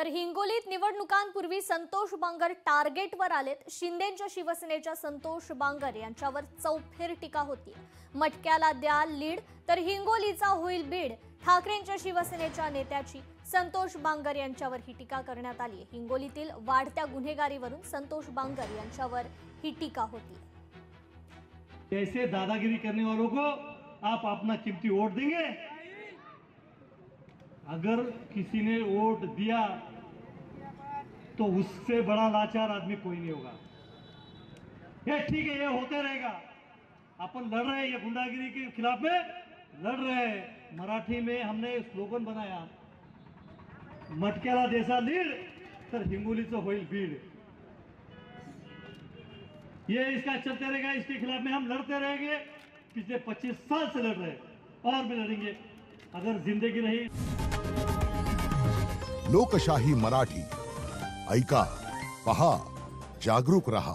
तर हिंगोलीत निवडणुकांपूर्वी संतोष बांगर टार्गेटवर आलेत। शिंदेंच्या शिवसेनेच्या संतोष बांगर यांच्यावर चौफेर टीका होती। मटक्याला द्या लीड तर हिंगोलीचा होईल बीड। ठाकरेंच्या शिवसेनेच्या नेत्याची संतोष बांगर यांच्यावर ही टीका करण्यात आली। हिंगोलीतील वाढत्या गुन्हेगारीवरून संतोष बांगर यांच्यावर ही टीका होती। ऐसे दादागिरी करने वालों को आप अपना कीमती वोट देंगे? अगर किसी ने वोट दिया तो उससे बड़ा लाचार आदमी कोई नहीं होगा। ये ठीक है, ये होते रहेगा। अपन लड़ रहे हैं, ये गुंडागिरी के खिलाफ में लड़ रहे हैं। मराठी में हमने स्लोगन बनाया, मटक्याला देसा लीड तर हिंगोलीचं होईल बीड। ये इसका चलते रहेगा, इसके खिलाफ में हम लड़ते रहेंगे। पिछले 25 साल से लड़ रहे हैं और भी लड़ेंगे अगर जिंदगी रही। लोकशाही मराठी ऐका, पहा, जागरूक रहा।